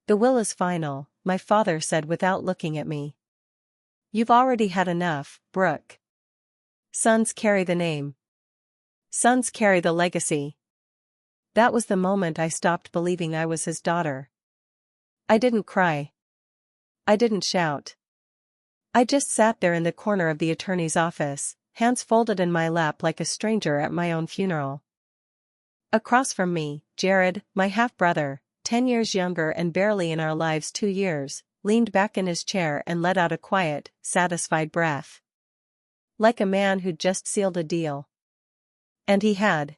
The will is final, my father said without looking at me. You've already had enough, Brooke. Sons carry the name. Sons carry the legacy. That was the moment I stopped believing I was his daughter. I didn't cry. I didn't shout. I just sat there in the corner of the attorney's office, hands folded in my lap like a stranger at my own funeral. Across from me, Jared, my half-brother, 10 years younger and barely in our lives 2 years, leaned back in his chair and let out a quiet, satisfied breath. Like a man who'd just sealed a deal. And he had.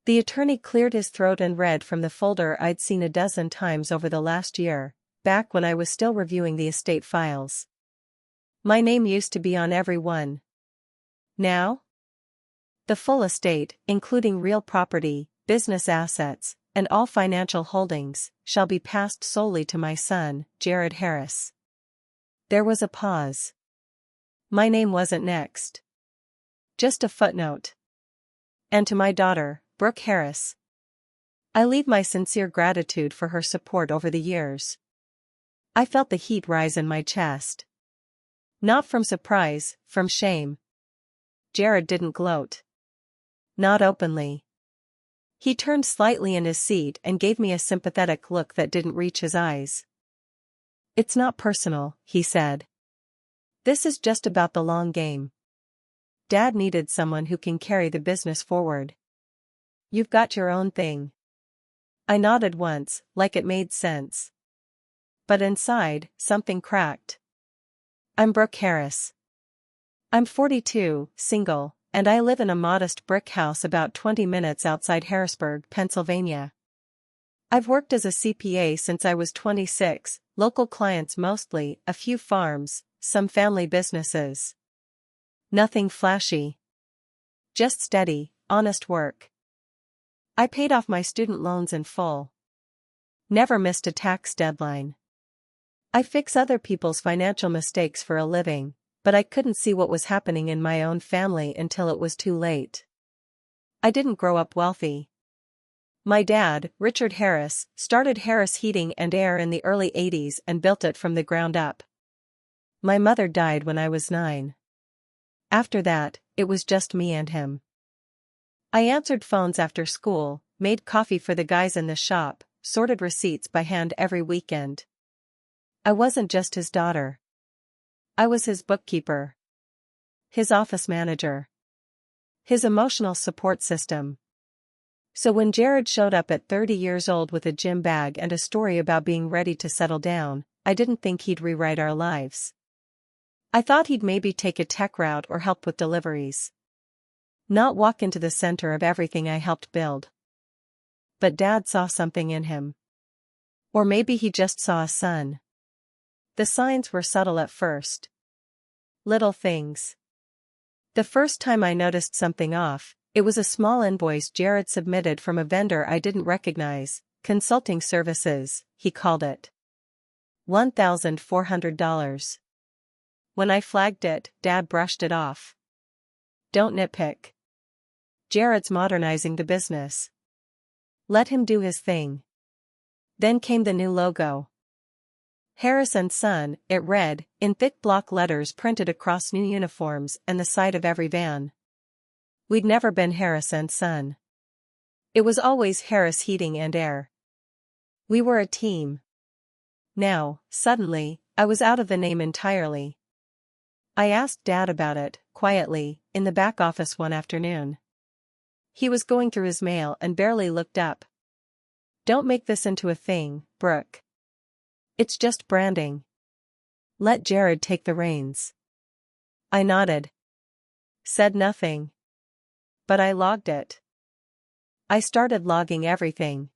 The attorney cleared his throat and read from the folder I'd seen a dozen times over the last year, back when I was still reviewing the estate files. My name used to be on every one. Now? The full estate, including real property, business assets, and all financial holdings, shall be passed solely to my son, Jared Harris. There was a pause. My name wasn't next. Just a footnote. And to my daughter, Brooke Harris. I leave my sincere gratitude for her support over the years. I felt the heat rise in my chest. Not from surprise, from shame. Jared didn't gloat. Not openly. He turned slightly in his seat and gave me a sympathetic look that didn't reach his eyes. It's not personal, he said. This is just about the long game. Dad needed someone who can carry the business forward. You've got your own thing. I nodded once, like it made sense. But inside, something cracked. I'm Brooke Harris. I'm 42, single, and I live in a modest brick house about 20 minutes outside Harrisburg, Pennsylvania. I've worked as a CPA since I was 26, local clients mostly, a few farms, some family businesses. Nothing flashy. Just steady, honest work. I paid off my student loans in full. Never missed a tax deadline. I fix other people's financial mistakes for a living, but I couldn't see what was happening in my own family until it was too late. I didn't grow up wealthy. My dad, Richard Harris, started Harris Heating and Air in the early 80s and built it from the ground up. My mother died when I was 9. After that, it was just me and him. I answered phones after school, made coffee for the guys in the shop, sorted receipts by hand every weekend. I wasn't just his daughter. I was his bookkeeper. His office manager. His emotional support system. So when Jared showed up at 30 years old with a gym bag and a story about being ready to settle down, I didn't think he'd rewrite our lives. I thought he'd maybe take a tech route or help with deliveries. Not walk into the center of everything I helped build. But Dad saw something in him. Or maybe he just saw a son. The signs were subtle at first. Little things. The first time I noticed something off, it was a small invoice Jared submitted from a vendor I didn't recognize, consulting services, he called it. $1,400. When I flagged it, Dad brushed it off. Don't nitpick. Jared's modernizing the business. Let him do his thing. Then came the new logo. Harris & Son, it read, in thick block letters printed across new uniforms and the side of every van. We'd never been Harris & Son. It was always Harris Heating and Air. We were a team. Now, suddenly, I was out of the name entirely. I asked Dad about it, quietly, in the back office one afternoon. He was going through his mail and barely looked up. Don't make this into a thing, Brooke. It's just branding. Let Jared take the reins. I nodded. Said nothing. But I logged it. I started logging everything.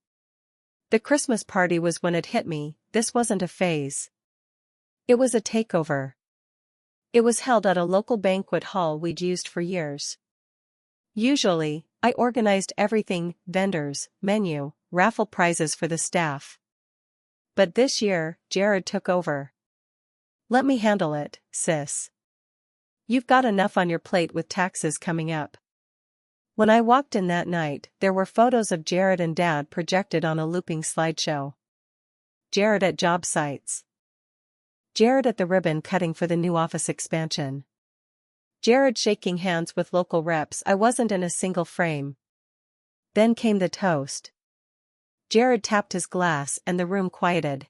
The Christmas party was when it hit me, this wasn't a phase. It was a takeover. It was held at a local banquet hall we'd used for years. Usually, I organized everything, vendors, menu, raffle prizes for the staff. But this year, Jared took over. Let me handle it, sis. You've got enough on your plate with taxes coming up. When I walked in that night, there were photos of Jared and Dad projected on a looping slideshow. Jared at job sites. Jared at the ribbon cutting for the new office expansion. Jared shaking hands with local reps. I wasn't in a single frame. Then came the toast. Jared tapped his glass and the room quieted.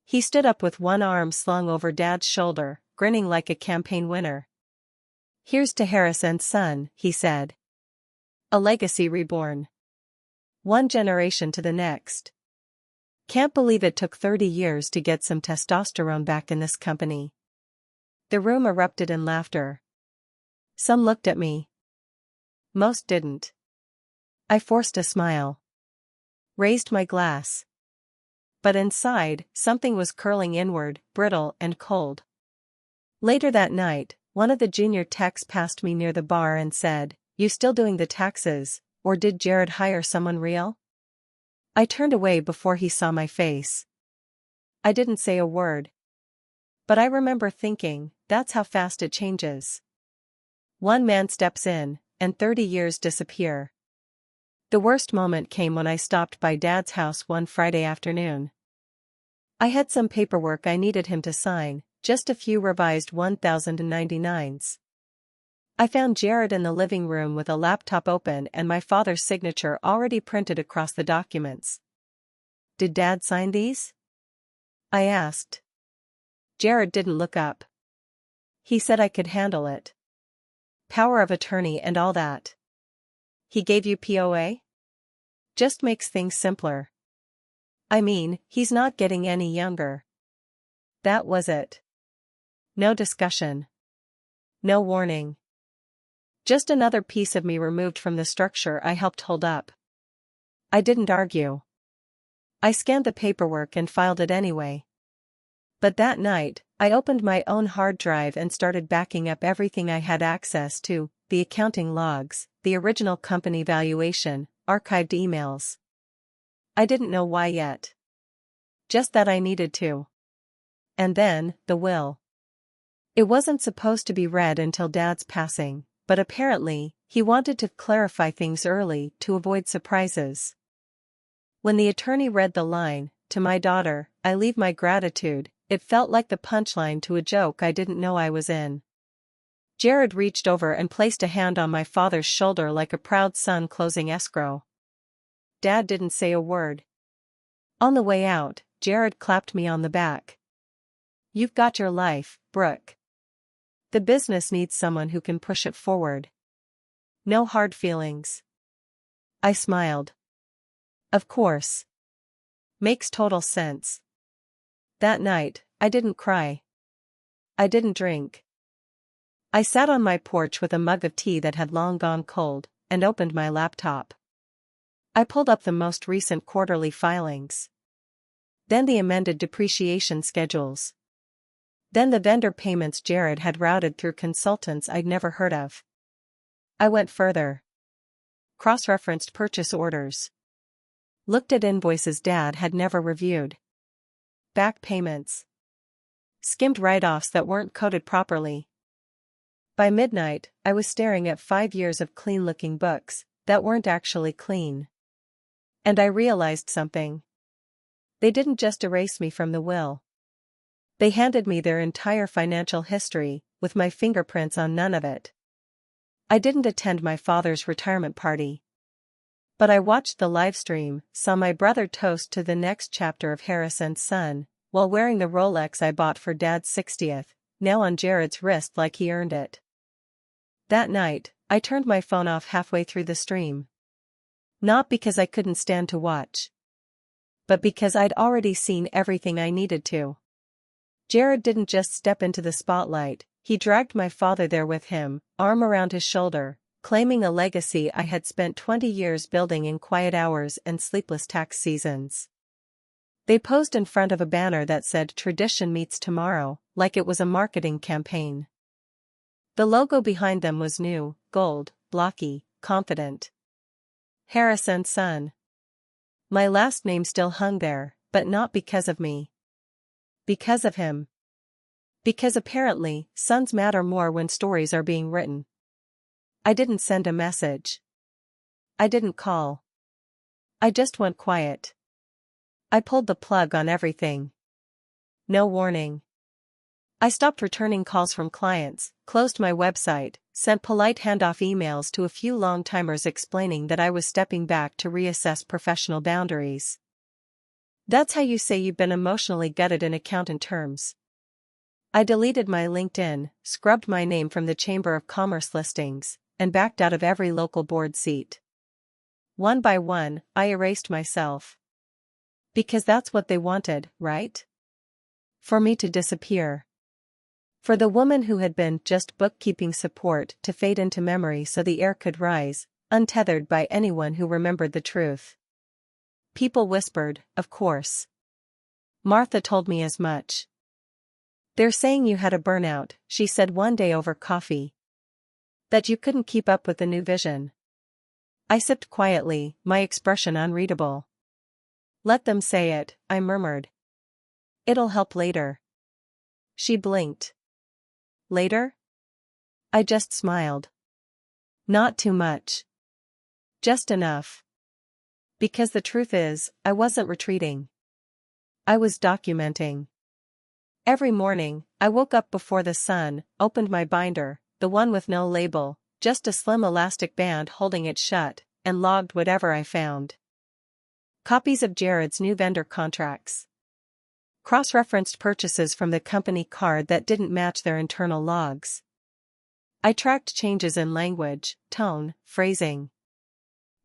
He stood up with one arm slung over Dad's shoulder, grinning like a campaign winner. "Here's to Harris and Son," he said. "A legacy reborn. One generation to the next. Can't believe it took 30 years to get some testosterone back in this company." The room erupted in laughter. Some looked at me. Most didn't. I forced a smile. Raised my glass. But inside, something was curling inward, brittle and cold. Later that night, one of the junior techs passed me near the bar and said, "You still doing the taxes, or did Jared hire someone real?" I turned away before he saw my face. I didn't say a word. But I remember thinking, that's how fast it changes. One man steps in, and 30 years disappear. The worst moment came when I stopped by Dad's house one Friday afternoon. I had some paperwork I needed him to sign, just a few revised 1099s. I found Jared in the living room with a laptop open and my father's signature already printed across the documents. "Did Dad sign these?" I asked. Jared didn't look up. He said I could handle it. Power of attorney and all that. "He gave you POA? Just makes things simpler. I mean, he's not getting any younger." That was it. No discussion. No warning. Just another piece of me removed from the structure I helped hold up. I didn't argue. I scanned the paperwork and filed it anyway. But that night, I opened my own hard drive and started backing up everything I had access to: the accounting logs, the original company valuation, archived emails. I didn't know why yet. Just that I needed to. And then, the will. It wasn't supposed to be read until Dad's passing, but apparently, he wanted to clarify things early to avoid surprises. When the attorney read the line, "To my daughter, I leave my gratitude," it felt like the punchline to a joke I didn't know I was in. Jared reached over and placed a hand on my father's shoulder like a proud son closing escrow. Dad didn't say a word. On the way out, Jared clapped me on the back. "You've got your life, Brooke. The business needs someone who can push it forward. No hard feelings." I smiled. Of course. Makes total sense. That night, I didn't cry. I didn't drink. I sat on my porch with a mug of tea that had long gone cold, and opened my laptop. I pulled up the most recent quarterly filings. Then the amended depreciation schedules. Then the vendor payments Jared had routed through consultants I'd never heard of. I went further. Cross-referenced purchase orders. Looked at invoices Dad had never reviewed. Back payments. Skimmed write-offs that weren't coded properly. By midnight, I was staring at 5 years of clean-looking books that weren't actually clean. And I realized something. They didn't just erase me from the will. They handed me their entire financial history, with my fingerprints on none of it. I didn't attend my father's retirement party. But I watched the livestream, saw my brother toast to the next chapter of Harris and Son, while wearing the Rolex I bought for Dad's 60th, now on Jared's wrist like he earned it. That night, I turned my phone off halfway through the stream. Not because I couldn't stand to watch. But because I'd already seen everything I needed to. Jared didn't just step into the spotlight, he dragged my father there with him, arm around his shoulder, claiming a legacy I had spent 20 years building in quiet hours and sleepless tax seasons. They posed in front of a banner that said "Tradition Meets Tomorrow," like it was a marketing campaign. The logo behind them was new, gold, blocky, confident. Harris and Son. My last name still hung there, but not because of me. Because of him. Because apparently, sons matter more when stories are being written. I didn't send a message. I didn't call. I just went quiet. I pulled the plug on everything. No warning. I stopped returning calls from clients, closed my website, sent polite handoff emails to a few long-timers explaining that I was stepping back to reassess professional boundaries. That's how you say you've been emotionally gutted in accountant terms. I deleted my LinkedIn, scrubbed my name from the Chamber of Commerce listings, and backed out of every local board seat. One by one, I erased myself. Because that's what they wanted, right? For me to disappear. For the woman who had been just bookkeeping support to fade into memory so the air could rise, untethered by anyone who remembered the truth. People whispered, of course. Martha told me as much. They're saying you had a burnout, she said one day over coffee. That you couldn't keep up with the new vision. I sipped quietly, my expression unreadable. Let them say it, I murmured. It'll help later. She blinked. Later? I just smiled. Not too much. Just enough. Because the truth is, I wasn't retreating. I was documenting. Every morning, I woke up before the sun, opened my binder, the one with no label, just a slim elastic band holding it shut, and logged whatever I found. Copies of Jared's new vendor contracts. Cross-referenced purchases from the company card that didn't match their internal logs. I tracked changes in language, tone, phrasing.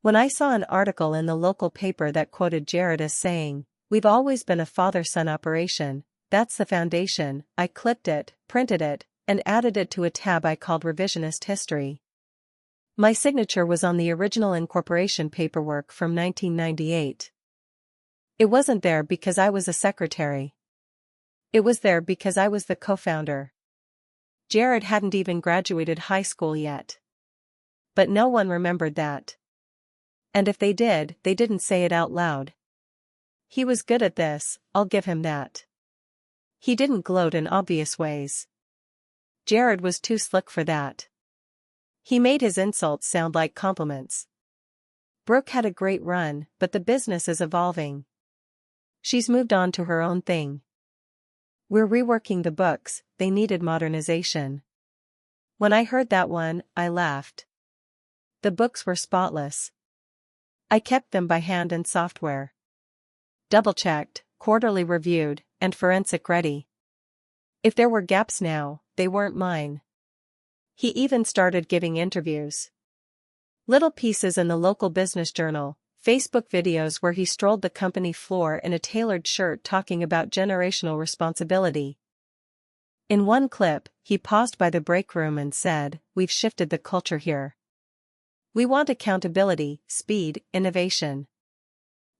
When I saw an article in the local paper that quoted Jared as saying, "We've always been a father-son operation, that's the foundation," I clipped it, printed it, and added it to a tab I called Revisionist History. My signature was on the original incorporation paperwork from 1998. It wasn't there because I was a secretary. It was there because I was the co-founder. Jared hadn't even graduated high school yet. But no one remembered that. And if they did, they didn't say it out loud. He was good at this, I'll give him that. He didn't gloat in obvious ways. Jared was too slick for that. He made his insults sound like compliments. Brooke had a great run, but the business is evolving. She's moved on to her own thing. We're reworking the books, they needed modernization. When I heard that one, I laughed. The books were spotless. I kept them by hand in software. Double-checked, quarterly reviewed, and forensic ready. If there were gaps now, they weren't mine. He even started giving interviews. Little pieces in the local business journal, Facebook videos where he strolled the company floor in a tailored shirt talking about generational responsibility. In one clip, he paused by the break room and said, "We've shifted the culture here. We want accountability, speed, innovation."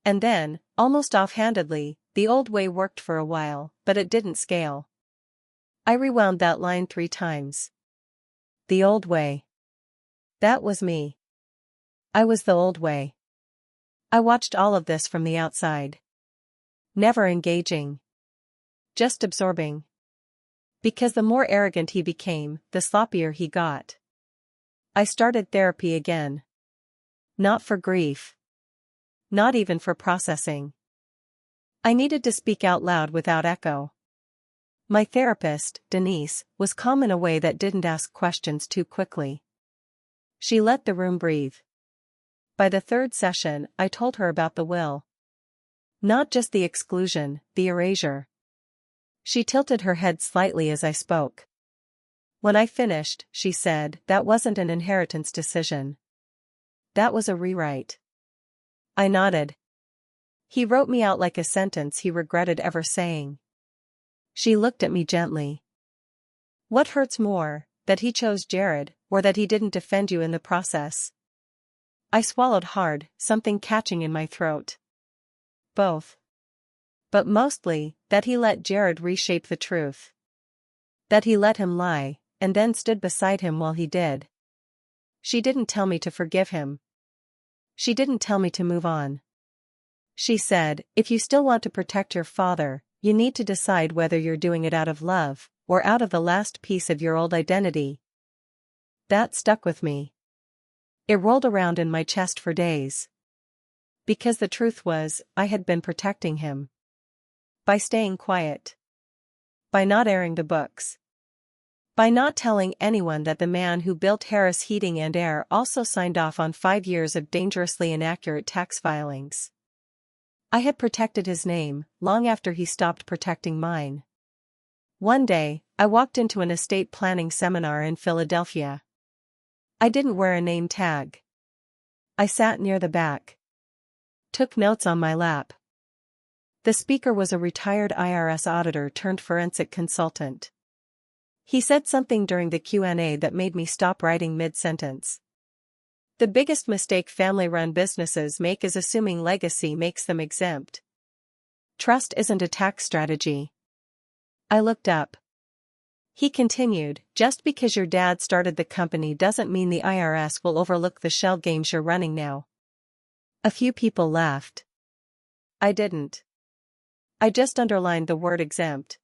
And then, almost offhandedly, "The old way worked for a while, but it didn't scale." I rewound that line 3 times. The old way. That was me. I was the old way. I watched all of this from the outside. Never engaging. Just absorbing. Because the more arrogant he became, the sloppier he got. I started therapy again. Not for grief. Not even for processing. I needed to speak out loud without echo. My therapist, Denise, was calm in a way that didn't ask questions too quickly. She let the room breathe. By the 3rd session, I told her about the will. Not just the exclusion, the erasure. She tilted her head slightly as I spoke. When I finished, she said, "That wasn't an inheritance decision. That was a rewrite." I nodded. He wrote me out like a sentence he regretted ever saying. She looked at me gently. "What hurts more, that he chose Jared, or that he didn't defend you in the process?" I swallowed hard, something catching in my throat. Both. But mostly, that he let Jared reshape the truth. That he let him lie, and then stood beside him while he did. She didn't tell me to forgive him. She didn't tell me to move on. She said, "If you still want to protect your father, you need to decide whether you're doing it out of love, or out of the last piece of your old identity." That stuck with me. It rolled around in my chest for days. Because the truth was, I had been protecting him. By staying quiet. By not airing the books. By not telling anyone that the man who built Harris Heating and Air also signed off on 5 years of dangerously inaccurate tax filings. I had protected his name, long after he stopped protecting mine. One day, I walked into an estate planning seminar in Philadelphia. I didn't wear a name tag. I sat near the back. Took notes on my lap. The speaker was a retired IRS auditor turned forensic consultant. He said something during the Q&A that made me stop writing mid-sentence. The biggest mistake family-run businesses make is assuming legacy makes them exempt. Trust isn't a tax strategy. I looked up. He continued, just because your dad started the company doesn't mean the IRS will overlook the shell games you're running now. A few people laughed. I didn't. I just underlined the word exempt.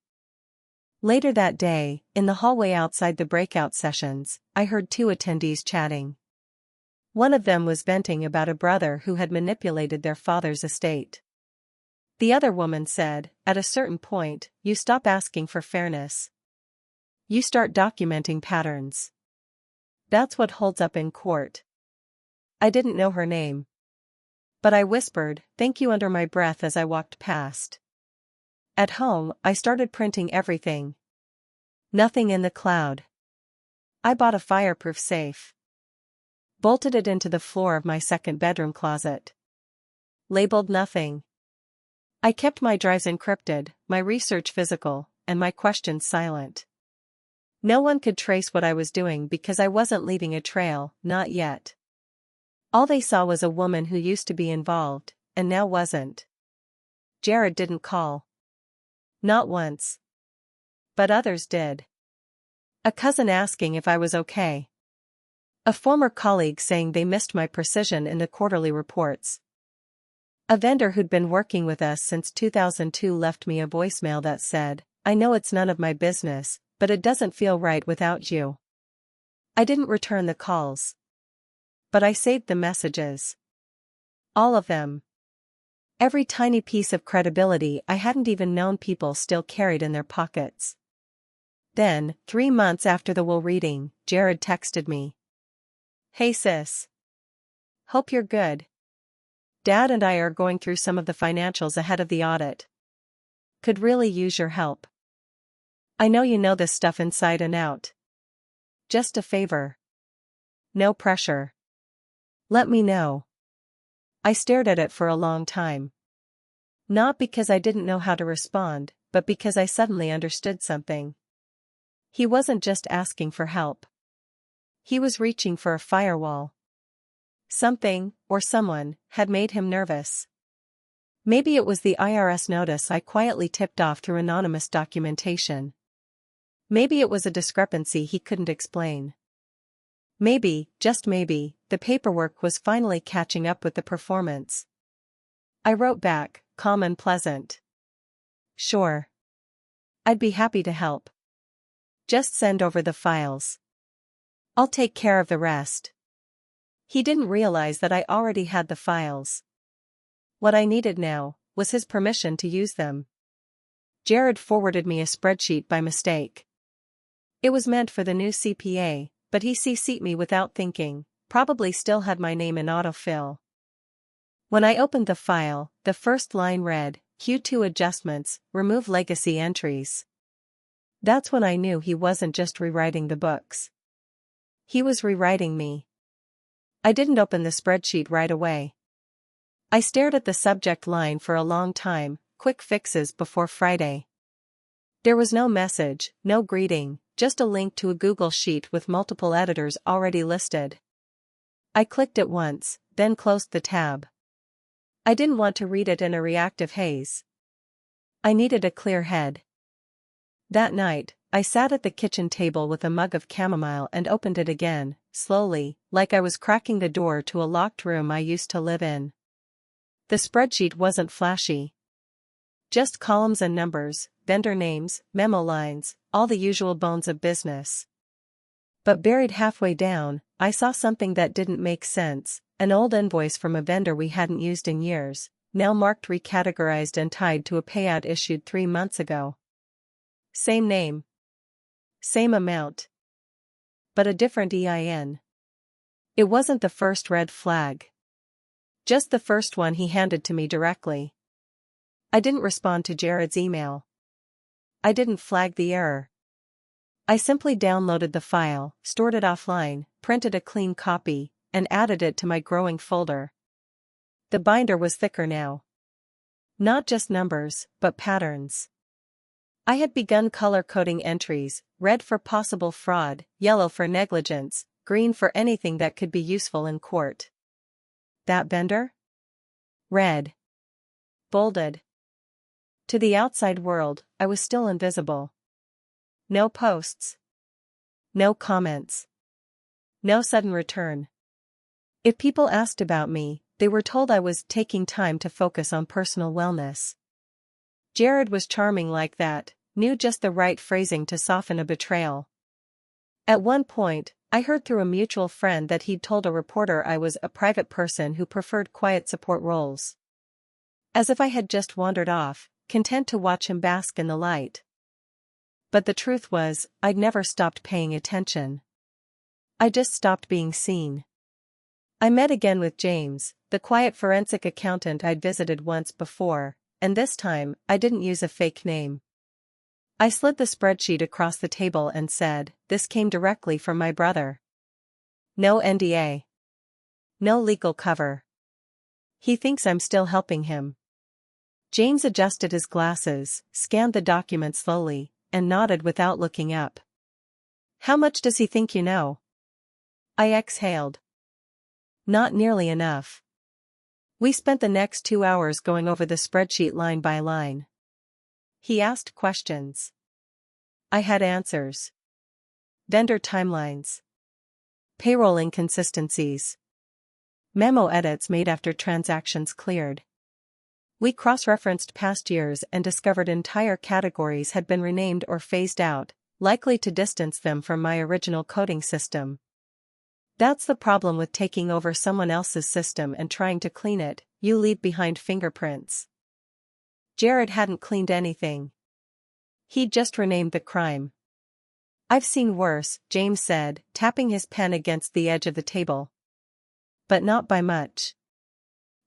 Later that day, in the hallway outside the breakout sessions, I heard 2 attendees chatting. One of them was venting about a brother who had manipulated their father's estate. The other woman said, at a certain point, you stop asking for fairness. You start documenting patterns. That's what holds up in court. I didn't know her name. But I whispered, thank you under my breath as I walked past. At home, I started printing everything. Nothing in the cloud. I bought a fireproof safe. Bolted it into the floor of my second bedroom closet. Labeled nothing. I kept my drives encrypted, my research physical, and my questions silent. No one could trace what I was doing because I wasn't leaving a trail, not yet. All they saw was a woman who used to be involved, and now wasn't. Jared didn't call. Not once. But others did. A cousin asking if I was okay. A former colleague saying they missed my precision in the quarterly reports. A vendor who'd been working with us since 2002 left me a voicemail that said, I know it's none of my business, but it doesn't feel right without you. I didn't return the calls. But I saved the messages. All of them. Every tiny piece of credibility I hadn't even known people still carried in their pockets. Then, 3 months after the will reading, Jared texted me. Hey sis. Hope you're good. Dad and I are going through some of the financials ahead of the audit. Could really use your help. I know you know this stuff inside and out. Just a favor. No pressure. Let me know. I stared at it for a long time. Not because I didn't know how to respond, but because I suddenly understood something. He wasn't just asking for help. He was reaching for a firewall. Something, or someone, had made him nervous. Maybe it was the IRS notice I quietly tipped off through anonymous documentation. Maybe it was a discrepancy he couldn't explain. Maybe, just maybe, the paperwork was finally catching up with the performance. I wrote back, calm and pleasant. Sure. I'd be happy to help. Just send over the files. I'll take care of the rest. He didn't realize that I already had the files. What I needed now was his permission to use them. Jared forwarded me a spreadsheet by mistake. It was meant for the new CPA, but he CC'd me without thinking, probably still had my name in autofill. When I opened the file, the first line read, Q2 adjustments, remove legacy entries. That's when I knew he wasn't just rewriting the books. He was rewriting me. I didn't open the spreadsheet right away. I stared at the subject line for a long time, quick fixes before Friday. There was no message, no greeting, just a link to a Google Sheet with multiple editors already listed. I clicked it once, then closed the tab. I didn't want to read it in a reactive haze. I needed a clear head. That night, I sat at the kitchen table with a mug of chamomile and opened it again, slowly, like I was cracking the door to a locked room I used to live in. The spreadsheet wasn't flashy. Just columns and numbers, vendor names, memo lines, all the usual bones of business. But buried halfway down, I saw something that didn't make sense, an old invoice from a vendor we hadn't used in years, now marked recategorized and tied to a payout issued 3 months ago. Same name. Same amount. But a different EIN. It wasn't the first red flag. Just the first one he handed to me directly. I didn't respond to Jared's email. I didn't flag the error. I simply downloaded the file, stored it offline, printed a clean copy, and added it to my growing folder. The binder was thicker now. Not just numbers, but patterns. I had begun color-coding entries, red for possible fraud, yellow for negligence, green for anything that could be useful in court. That vendor? Red. Bolded. To the outside world, I was still invisible. No posts. No comments. No sudden return. If people asked about me, they were told I was taking time to focus on personal wellness. Jared was charming like that, knew just the right phrasing to soften a betrayal. At one point, I heard through a mutual friend that he'd told a reporter I was a private person who preferred quiet support roles. As if I had just wandered off, content to watch him bask in the light. But the truth was, I'd never stopped paying attention. I just stopped being seen. I met again with James, the quiet forensic accountant I'd visited once before, and this time, I didn't use a fake name. I slid the spreadsheet across the table and said, "This came directly from my brother." No NDA. No legal cover. He thinks I'm still helping him. James adjusted his glasses, scanned the document slowly, and nodded without looking up. "How much does he think you know?" I exhaled. Not nearly enough. We spent the next 2 hours going over the spreadsheet line by line. He asked questions. I had answers. Vendor timelines. Payroll inconsistencies. Memo edits made after transactions cleared. We cross-referenced past years and discovered entire categories had been renamed or phased out, likely to distance them from my original coding system. That's the problem with taking over someone else's system and trying to clean it, you leave behind fingerprints. Jared hadn't cleaned anything. He'd just renamed the crime. "I've seen worse," James said, tapping his pen against the edge of the table. "But not by much.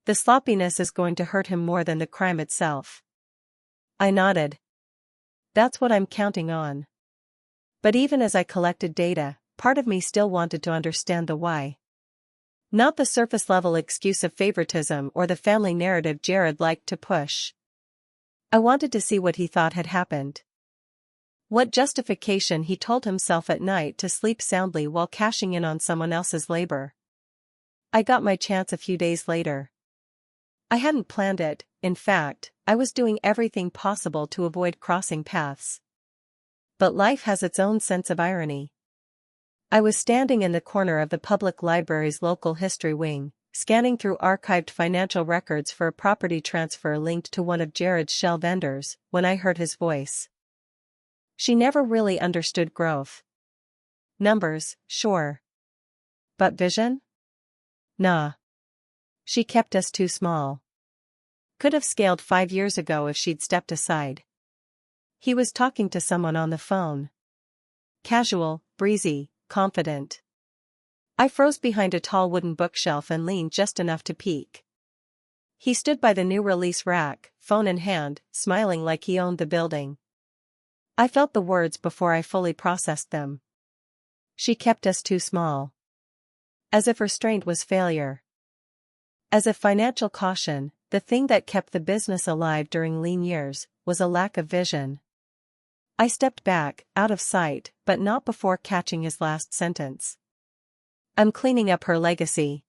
The sloppiness is going to hurt him more than the crime itself." I nodded. That's what I'm counting on. But even as I collected data, part of me still wanted to understand the why. Not the surface-level excuse of favoritism or the family narrative Jared liked to push. I wanted to see what he thought had happened. What justification he told himself at night to sleep soundly while cashing in on someone else's labor. I got my chance a few days later. I hadn't planned it, in fact, I was doing everything possible to avoid crossing paths. But life has its own sense of irony. I was standing in the corner of the public library's local history wing, scanning through archived financial records for a property transfer linked to one of Jared's shell vendors, when I heard his voice. She never really understood growth. Numbers, sure. But vision? Nah. She kept us too small. Could have scaled 5 years ago if she'd stepped aside. He was talking to someone on the phone. Casual, breezy, confident. I froze behind a tall wooden bookshelf and leaned just enough to peek. He stood by the new release rack, phone in hand, smiling like he owned the building. I felt the words before I fully processed them. She kept us too small. As if restraint was failure. As if financial caution, the thing that kept the business alive during lean years, was a lack of vision. I stepped back, out of sight, but not before catching his last sentence. I'm cleaning up her legacy.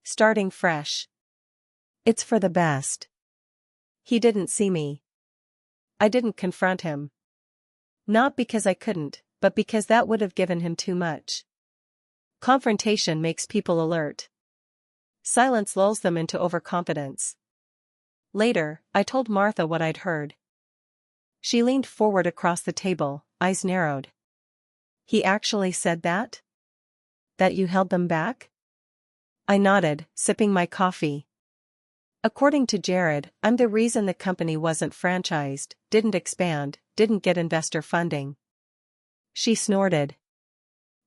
Starting fresh. It's for the best. He didn't see me. I didn't confront him. Not because I couldn't, but because that would have given him too much. Confrontation makes people alert. Silence lulls them into overconfidence. Later, I told Martha what I'd heard. She leaned forward across the table, eyes narrowed. He actually said that? That you held them back? I nodded, sipping my coffee. According to Jared, I'm the reason the company wasn't franchised, didn't expand, didn't get investor funding. She snorted.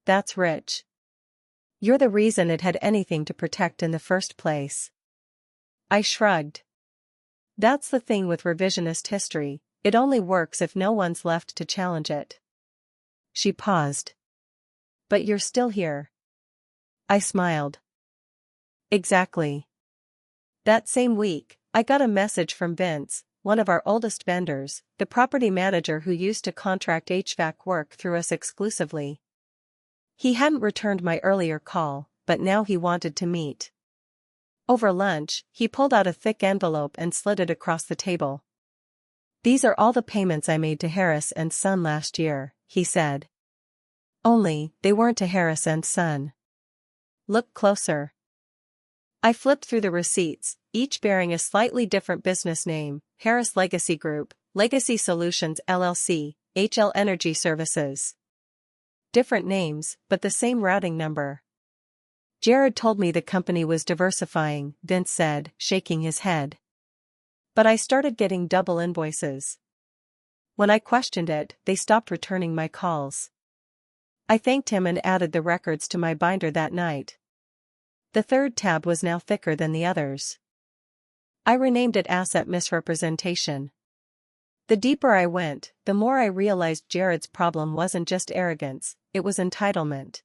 That's rich. You're the reason it had anything to protect in the first place. I shrugged. That's the thing with revisionist history, it only works if no one's left to challenge it. She paused. But you're still here. I smiled. Exactly. That same week, I got a message from Vince, one of our oldest vendors, the property manager who used to contract HVAC work through us exclusively. He hadn't returned my earlier call, but now he wanted to meet. Over lunch, he pulled out a thick envelope and slid it across the table. These are all the payments I made to Harris and Son last year, he said. Only, they weren't to Harris and Son. Look closer. I flipped through the receipts, each bearing a slightly different business name: Harris Legacy Group, Legacy Solutions LLC, HL Energy Services. Different names, but the same routing number. Jared told me the company was diversifying, Vince said, shaking his head. But I started getting double invoices. When I questioned it, they stopped returning my calls. I thanked him and added the records to my binder that night. The third tab was now thicker than the others. I renamed it Asset Misrepresentation. The deeper I went, the more I realized Jared's problem wasn't just arrogance, it was entitlement.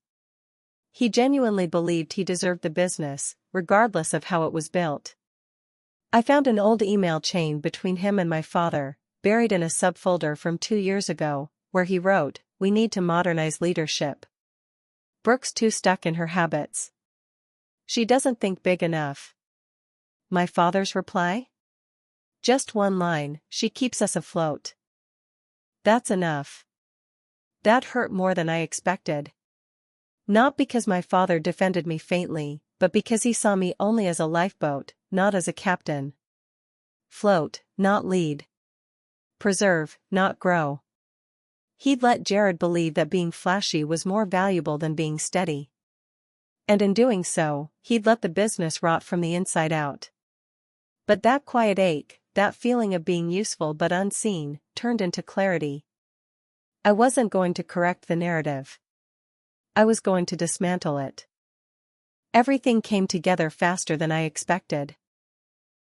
He genuinely believed he deserved the business, regardless of how it was built. I found an old email chain between him and my father, buried in a subfolder from 2 years ago, where he wrote, "We need to modernize leadership. Brooke's too stuck in her habits. She doesn't think big enough." My father's reply? Just one line: "She keeps us afloat." That's enough. That hurt more than I expected. Not because my father defended me faintly, but because he saw me only as a lifeboat, not as a captain. Float, not lead. Preserve, not grow. He'd let Jared believe that being flashy was more valuable than being steady. And in doing so, he'd let the business rot from the inside out. But that quiet ache, that feeling of being useful but unseen, turned into clarity. I wasn't going to correct the narrative. I was going to dismantle it. Everything came together faster than I expected.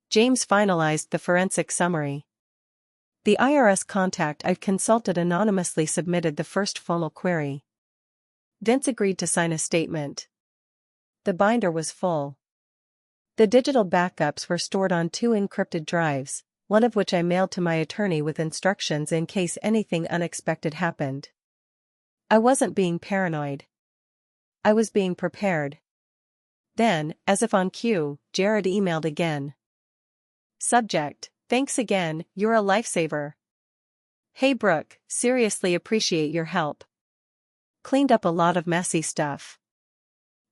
James finalized the forensic summary. The IRS contact I'd consulted anonymously submitted the first formal query. Vince agreed to sign a statement. The binder was full. The digital backups were stored on 2 encrypted drives, one of which I mailed to my attorney with instructions in case anything unexpected happened. I wasn't being paranoid. I was being prepared. Then, as if on cue, Jared emailed again. Subject: "Thanks again, you're a lifesaver. Hey Brooke, seriously appreciate your help. Cleaned up a lot of messy stuff.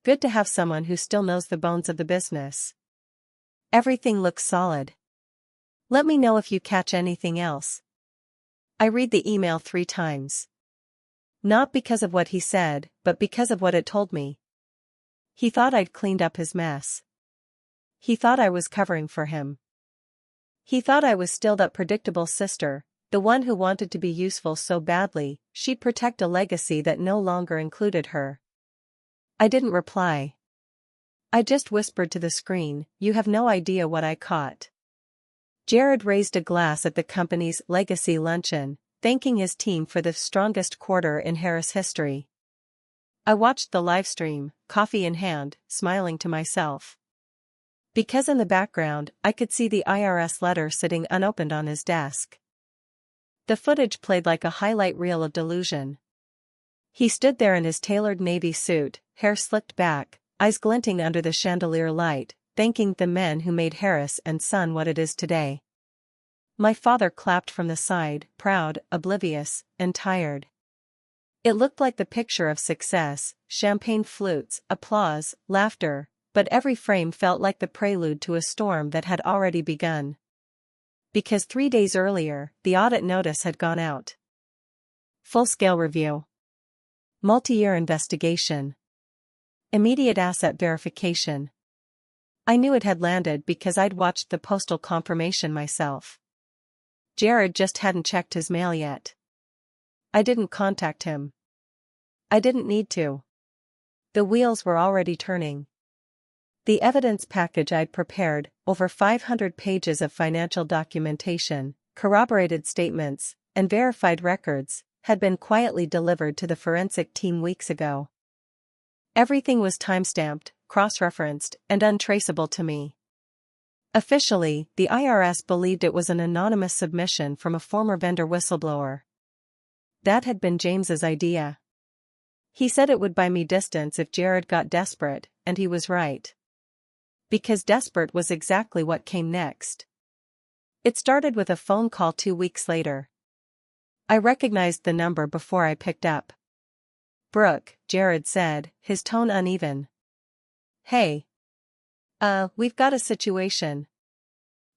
Good to have someone who still knows the bones of the business. Everything looks solid. Let me know if you catch anything else." I read the email 3 times. Not because of what he said, but because of what it told me. He thought I'd cleaned up his mess. He thought I was covering for him. He thought I was still that predictable sister, the one who wanted to be useful so badly, she'd protect a legacy that no longer included her. I didn't reply. I just whispered to the screen, "You have no idea what I caught." Jared raised a glass at the company's legacy luncheon, thanking his team for the strongest quarter in Harris history. I watched the livestream, coffee in hand, smiling to myself. Because in the background, I could see the IRS letter sitting unopened on his desk. The footage played like a highlight reel of delusion. He stood there in his tailored navy suit, hair slicked back, eyes glinting under the chandelier light, thanking the men who made Harris and Son what it is today. My father clapped from the side, proud, oblivious, and tired. It looked like the picture of success: champagne flutes, applause, laughter, but every frame felt like the prelude to a storm that had already begun. Because 3 days earlier, the audit notice had gone out. Full-scale review. Multi-year investigation. Immediate asset verification. I knew it had landed because I'd watched the postal confirmation myself. Jared just hadn't checked his mail yet. I didn't contact him. I didn't need to. The wheels were already turning. The evidence package I'd prepared, over 500 pages of financial documentation, corroborated statements, and verified records, had been quietly delivered to the forensic team weeks ago. Everything was time-stamped, cross-referenced, and untraceable to me. Officially, the IRS believed it was an anonymous submission from a former vendor whistleblower. That had been James's idea. He said it would buy me distance if Jared got desperate, and he was right. Because desperate was exactly what came next. It started with a phone call 2 weeks later. I recognized the number before I picked up. "Brooke," Jared said, his tone uneven. "Hey. We've got a situation."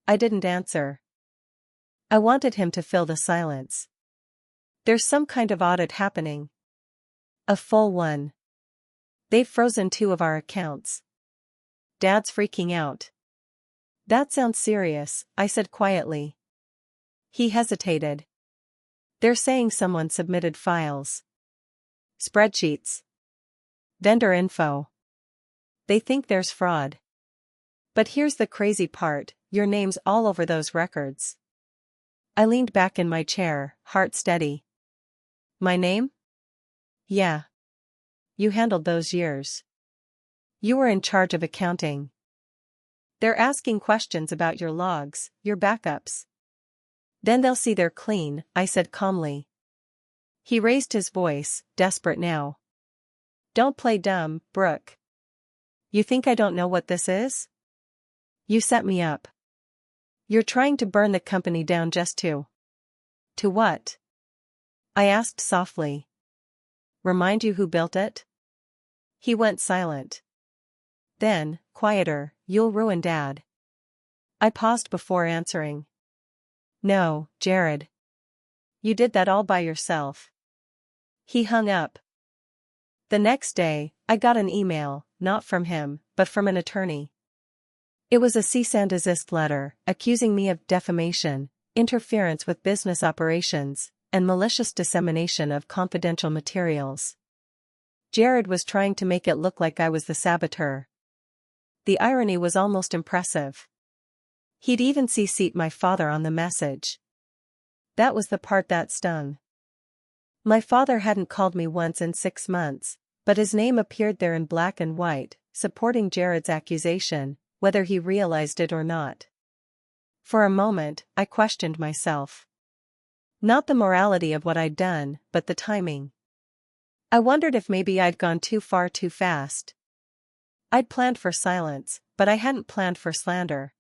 I didn't answer. I wanted him to fill the silence. "There's some kind of audit happening." "A full one. They've frozen 2 of our accounts. Dad's freaking out." "That sounds serious," I said quietly. He hesitated. "They're saying someone submitted files. Spreadsheets. Vendor info. They think there's fraud. But here's the crazy part, your name's all over those records." I leaned back in my chair, heart steady. "My name?" "Yeah. You handled those years. You were in charge of accounting. They're asking questions about your logs, your backups. Then they'll see they're clean," I said calmly. He raised his voice, desperate now. "Don't play dumb, Brooke. You think I don't know what this is? You set me up. You're trying to burn the company down just to." "To what?" I asked softly. "Remind you who built it?" He went silent. Then, quieter, "You'll ruin Dad." I paused before answering. "No, Jared. You did that all by yourself." He hung up. The next day, I got an email, not from him, but from an attorney. It was a cease and desist letter, accusing me of defamation, interference with business operations, and malicious dissemination of confidential materials. Jared was trying to make it look like I was the saboteur. The irony was almost impressive. He'd even CC'd my father on the message. That was the part that stung. My father hadn't called me once in 6 months, but his name appeared there in black and white, supporting Jared's accusation, whether he realized it or not. For a moment, I questioned myself. Not the morality of what I'd done, but the timing. I wondered if maybe I'd gone too far too fast. I'd planned for silence, but I hadn't planned for slander.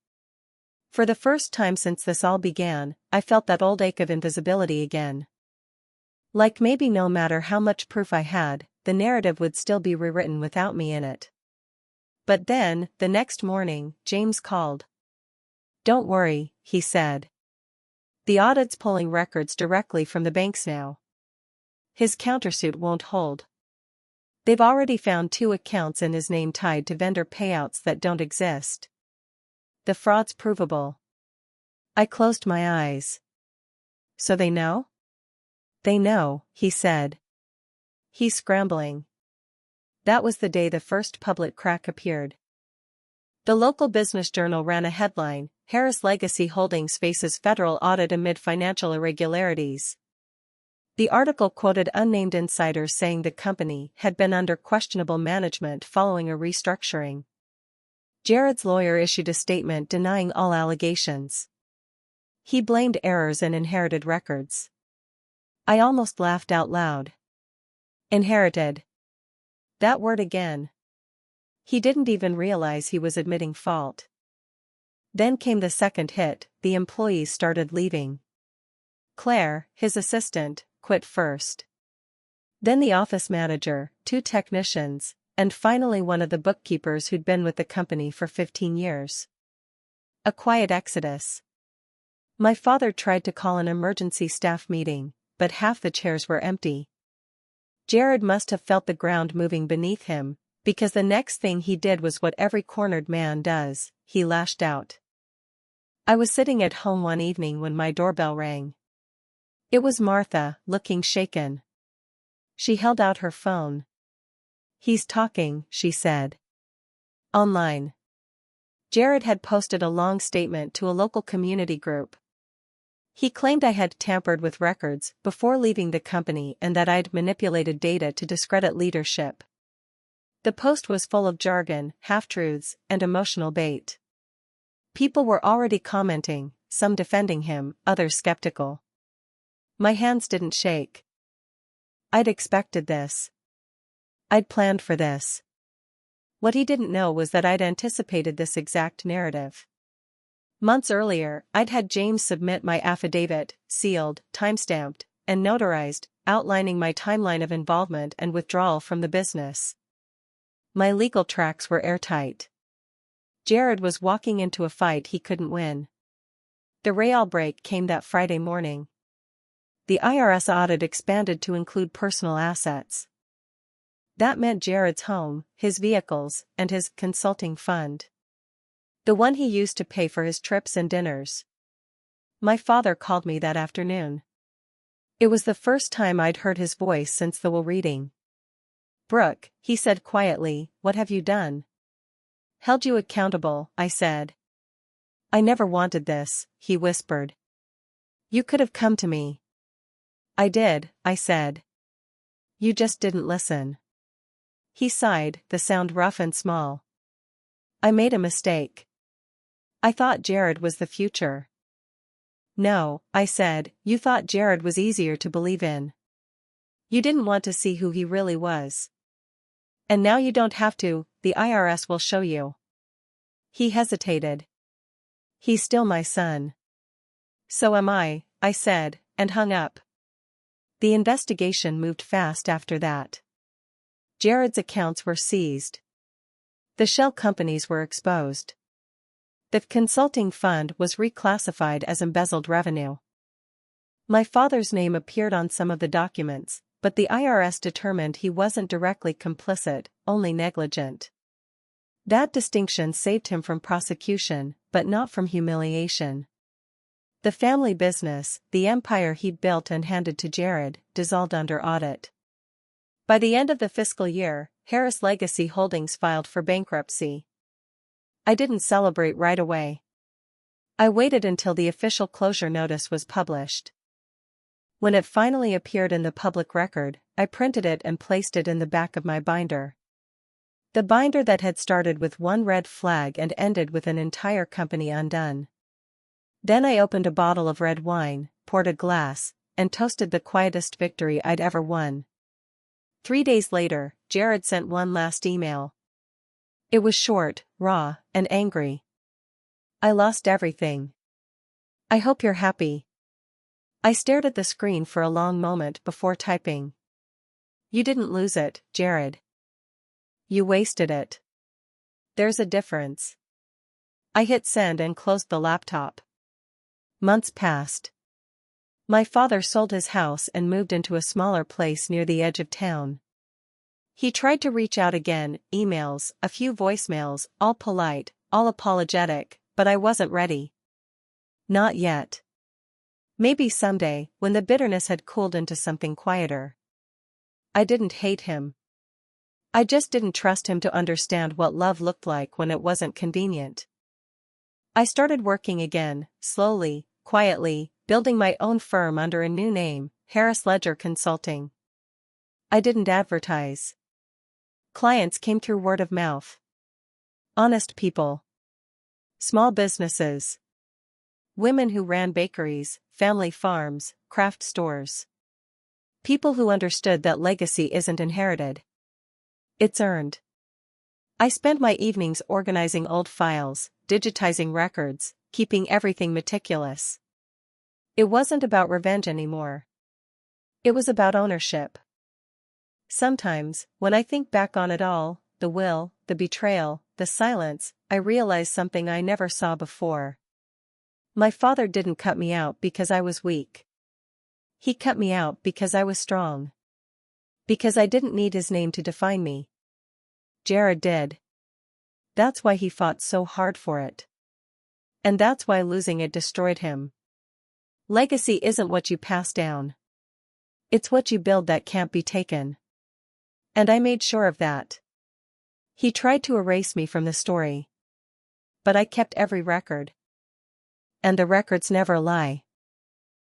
For the first time since this all began, I felt that old ache of invisibility again. Like maybe no matter how much proof I had, the narrative would still be rewritten without me in it. But then, the next morning, James called. "Don't worry," he said. "The audit's pulling records directly from the banks now. His countersuit won't hold. They've already found 2 accounts in his name tied to vendor payouts that don't exist. The fraud's provable." I closed my eyes. "So they know?" "They know," he said. "He's scrambling." That was the day the first public crack appeared. The local business journal ran a headline, "Harris Legacy Holdings Faces Federal Audit Amid Financial Irregularities." The article quoted unnamed insiders saying the company had been under questionable management following a restructuring. Jared's lawyer issued a statement denying all allegations. He blamed errors in inherited records. I almost laughed out loud. Inherited. That word again. He didn't even realize he was admitting fault. Then came the second hit, the employees started leaving. Claire, his assistant, quit first. Then the office manager, 2 technicians, and finally one of the bookkeepers who'd been with the company for 15 years. A quiet exodus. My father tried to call an emergency staff meeting, but half the chairs were empty. Jared must have felt the ground moving beneath him, Because the next thing he did was what every cornered man does, he lashed out. I was sitting at home one evening when my doorbell rang. It was Martha, looking shaken. She held out her phone. "He's talking," she said. Online. Jared had posted a long statement to a local community group. He claimed I had tampered with records before leaving the company and that I'd manipulated data to discredit leadership. The post was full of jargon, half-truths, and emotional bait. People were already commenting, some defending him, others skeptical. My hands didn't shake. I'd expected this. I'd planned for this. What he didn't know was that I'd anticipated this exact narrative. Months earlier, I'd had James submit my affidavit, sealed, timestamped, and notarized, outlining my timeline of involvement and withdrawal from the business. My legal tracks were airtight. Jared was walking into a fight he couldn't win. The heartbreak came that Friday morning. The IRS audit expanded to include personal assets. That meant Jared's home, his vehicles, and his consulting fund. The one he used to pay for his trips and dinners. My father called me that afternoon. It was the first time I'd heard his voice since the will reading. "Brooke," he said quietly, "what have you done?" "Held you accountable," I said. "I never wanted this," he whispered. "You could have come to me." "I did," I said. "You just didn't listen." He sighed, the sound rough and small. "I made a mistake. I thought Jared was the future." "No," I said, "you thought Jared was easier to believe in. You didn't want to see who he really was. And now you don't have to, the IRS will show you." He hesitated. "He's still my son." "So am I," I said, and hung up. The investigation moved fast after that. Jared's accounts were seized. The shell companies were exposed. The consulting fund was reclassified as embezzled revenue. My father's name appeared on some of the documents, but the IRS determined he wasn't directly complicit, only negligent. That distinction saved him from prosecution, but not from humiliation. The family business, the empire he'd built and handed to Jared, dissolved under audit. By the end of the fiscal year, Harris Legacy Holdings filed for bankruptcy. I didn't celebrate right away. I waited until the official closure notice was published. When it finally appeared in the public record, I printed it and placed it in the back of my binder. The binder that had started with one red flag and ended with an entire company undone. Then I opened a bottle of red wine, poured a glass, and toasted the quietest victory I'd ever won. 3 days later, Jared sent one last email. It was short, raw, and angry. "I lost everything. I hope you're happy." I stared at the screen for a long moment before typing. "You didn't lose it, Jared. You wasted it. There's a difference." I hit send and closed the laptop. Months passed. My father sold his house and moved into a smaller place near the edge of town. He tried to reach out again, emails, a few voicemails, all polite, all apologetic, but I wasn't ready. Not yet. Maybe someday, when the bitterness had cooled into something quieter. I didn't hate him. I just didn't trust him to understand what love looked like when it wasn't convenient. I started working again, slowly, quietly, building my own firm under a new name, Harris Ledger Consulting. I didn't advertise. Clients came through word of mouth. Honest people. Small businesses. Women who ran bakeries, family farms, craft stores. People who understood that legacy isn't inherited. It's earned. I spent my evenings organizing old files, digitizing records, keeping everything meticulous. It wasn't about revenge anymore. It was about ownership. Sometimes, when I think back on it all, the will, the betrayal, the silence, I realize something I never saw before. My father didn't cut me out because I was weak. He cut me out because I was strong. Because I didn't need his name to define me. Jared did. That's why he fought so hard for it. And that's why losing it destroyed him. Legacy isn't what you pass down. It's what you build that can't be taken. And I made sure of that. He tried to erase me from the story. But I kept every record. And the records never lie.